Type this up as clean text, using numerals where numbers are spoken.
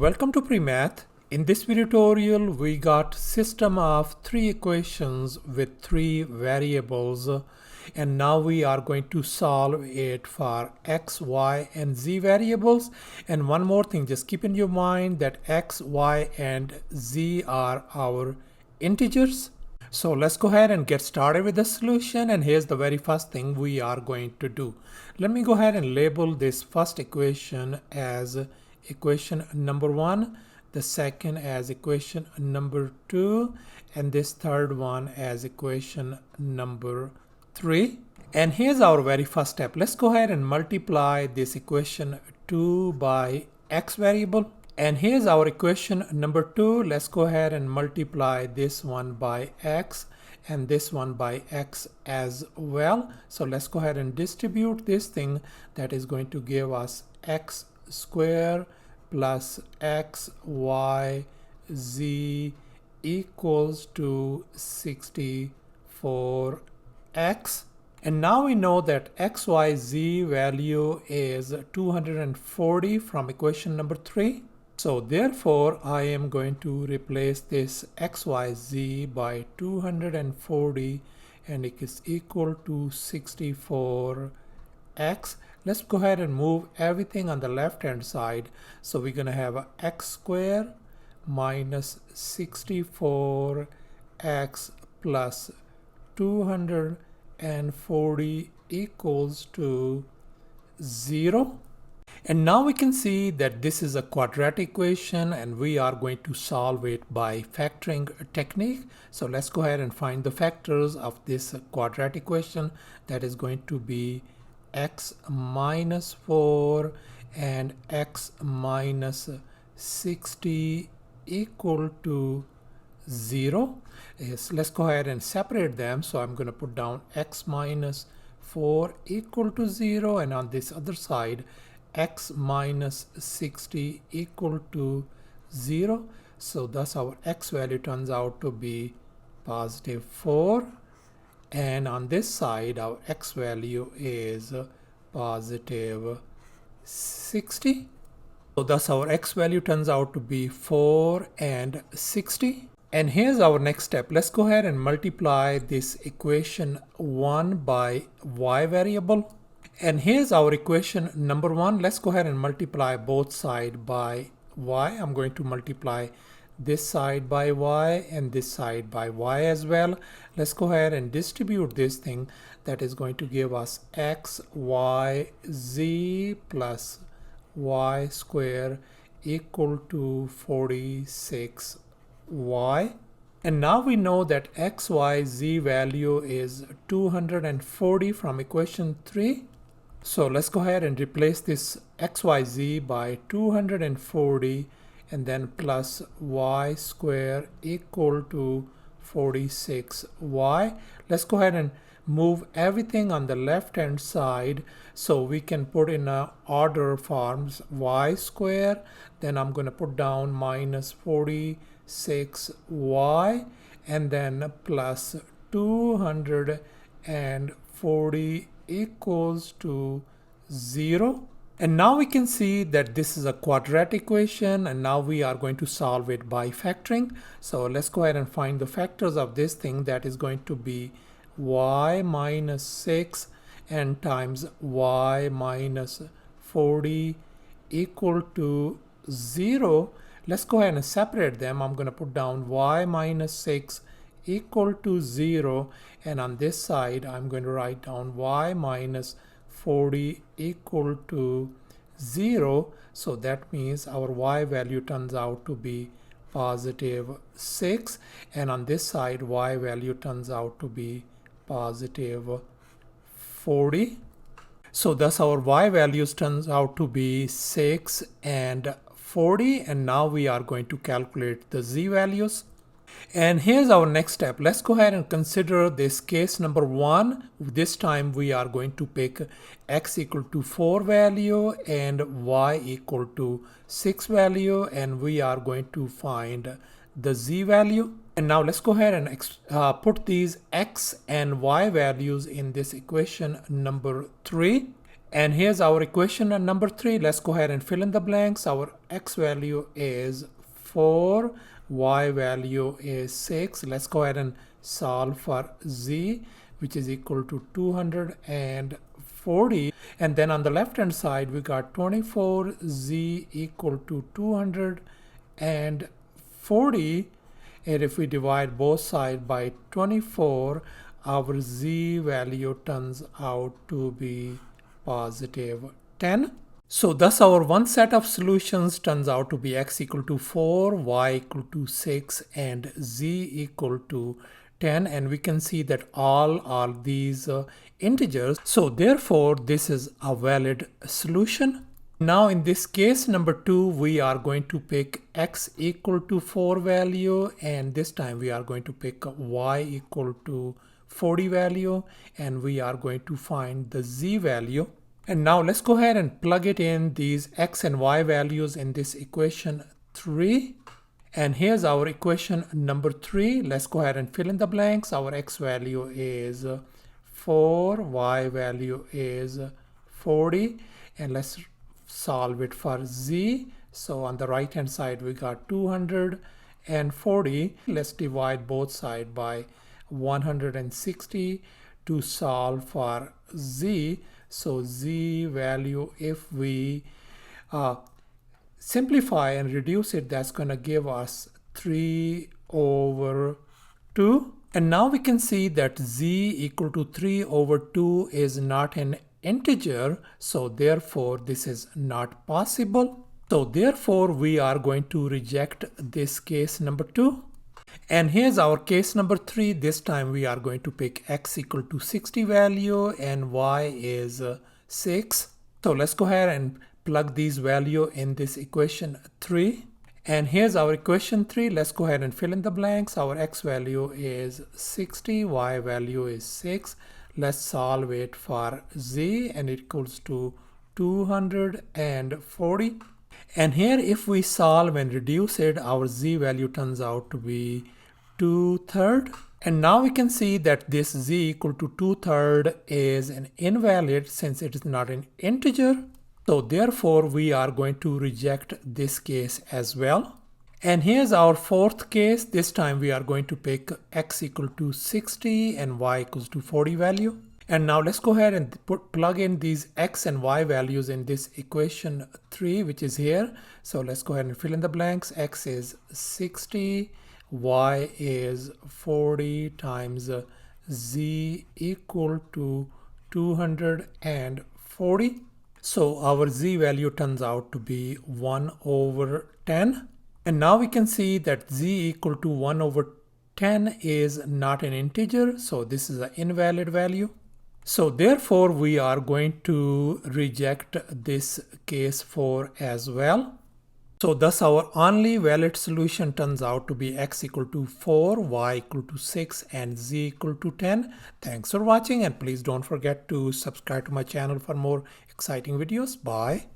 Welcome to Pre-Math. In this video tutorial, we got system of three equations with three variables, and now we are going to solve it for x, y, and z variables. And one more thing, just keep in your mind that x, y, and z are our integers. So let's go ahead and get started with the solution, and here's the very first thing we are going to do. Let me go ahead and label this first equation as equation number 1, the second as equation number 2, and this third one as equation number 3. And here's our very first step. Let's go ahead and multiply this equation 2 by x variable. And here's our equation number 2. Let's go ahead and multiply this one by x and this one by x as well. So let's go ahead and distribute this thing. That is going to give us x square plus x y z equals to 64x. And now we know that xyz value is 240 from equation number 3. So therefore I am going to replace this xyz by 240 and it is equal to 64x. Let's go ahead and move everything on the left hand side. So we're going to have x squared minus 64x plus 240 equals to 0. And now we can see that this is a quadratic equation and we are going to solve it by factoring technique. So let's go ahead and find the factors of this quadratic equation. That is going to be x minus 4 and x minus 60 equal to 0. Yes, let's go ahead and separate them. So I'm going to put down x minus 4 equal to 0, and on this other side x minus 60 equal to 0. So thus our x value turns out to be positive 4. And on this side our x value is positive 60. So thus our x value turns out to be 4 and 60. And here's our next step. Let's go ahead and multiply this equation 1 by y variable. And here's our equation number 1. Let's go ahead and multiply both sides by y. I'm going to multiply this side by y and this side by y as well. Let's go ahead and distribute this thing. That is going to give us x y z plus y square equal to 46y. And now we know that xyz value is 240 from equation 3. So let's go ahead and replace this xyz by 240 and then plus y square equal to 46y. Let's go ahead and move everything on the left hand side so we can put in a order forms y square. Then I'm going to put down minus 46y and then plus 240 equals to 0. And now we can see that this is a quadratic equation, and now we are going to solve it by factoring. So let's go ahead and find the factors of this thing. That is going to be y minus 6 and times y minus 40 equal to 0. Let's go ahead and separate them. I'm going to put down y minus 6 equal to 0, and on this side I'm going to write down y minus 40 equal to 0. So that means our y value turns out to be positive 6, and on this side y value turns out to be positive 40. So thus our y values turns out to be 6 and 40, and now we are going to calculate the z values. And here's our next step. Let's go ahead and consider this case number 1. This time we are going to pick x equal to 4 value and y equal to 6 value, and we are going to find the z value. And now let's go ahead and put these x and y values in this equation number 3. And here's our equation number 3. Let's go ahead and fill in the blanks. Our x value is 4, y value is 6. Let's go ahead and solve for z, which is equal to 240. And then on the left hand side, we got 24z equal to 240. And if we divide both sides by 24, our z value turns out to be positive 10. So thus our one set of solutions turns out to be x equal to 4, y equal to 6, and z equal to 10. And we can see that all are these integers. So therefore this is a valid solution. Now in this case number 2, we are going to pick x equal to 4 value, and this time we are going to pick y equal to 40 value, and we are going to find the z value. And now let's go ahead and plug it in these x and y values in this equation 3. And here's our equation number 3. Let's go ahead and fill in the blanks. Our x value is 4, y value is 40, and let's solve it for z. So on the right hand side we got 240. Let's divide both sides by 160 to solve for z. So z value, if we simplify and reduce it, that's going to give us 3/2. And now we can see that z equal to 3/2 is not an integer, so therefore this is not possible. So therefore we are going to reject this case number 2. And here's our case number 3. This time we are going to pick x equal to 60 value and y is 6. So let's go ahead and plug these value in this equation 3. And here's our equation 3. Let's go ahead and fill in the blanks. Our x value is 60, y value is 6. Let's solve it for z, and it equals to 240. And here if we solve and reduce it, our z value turns out to be 2/3. And now we can see that this z equal to 2/3 is an invalid since it is not an integer. So therefore we are going to reject this case as well. And here's our fourth case. This time we are going to pick x equal to 60 and y equals to 40 value. And now let's go ahead and plug in these x and y values in this equation 3, which is here. So let's go ahead and fill in the blanks. X is 60, y is 40 times z equal to 240. So our z value turns out to be 1/10. And now we can see that z equal to 1/10 is not an integer, so this is an invalid value. So therefore we are going to reject this case 4 as well. So thus our only valid solution turns out to be x equal to 4, y equal to 6, and z equal to 10. Thanks for watching, and please don't forget to subscribe to my channel for more exciting videos. Bye.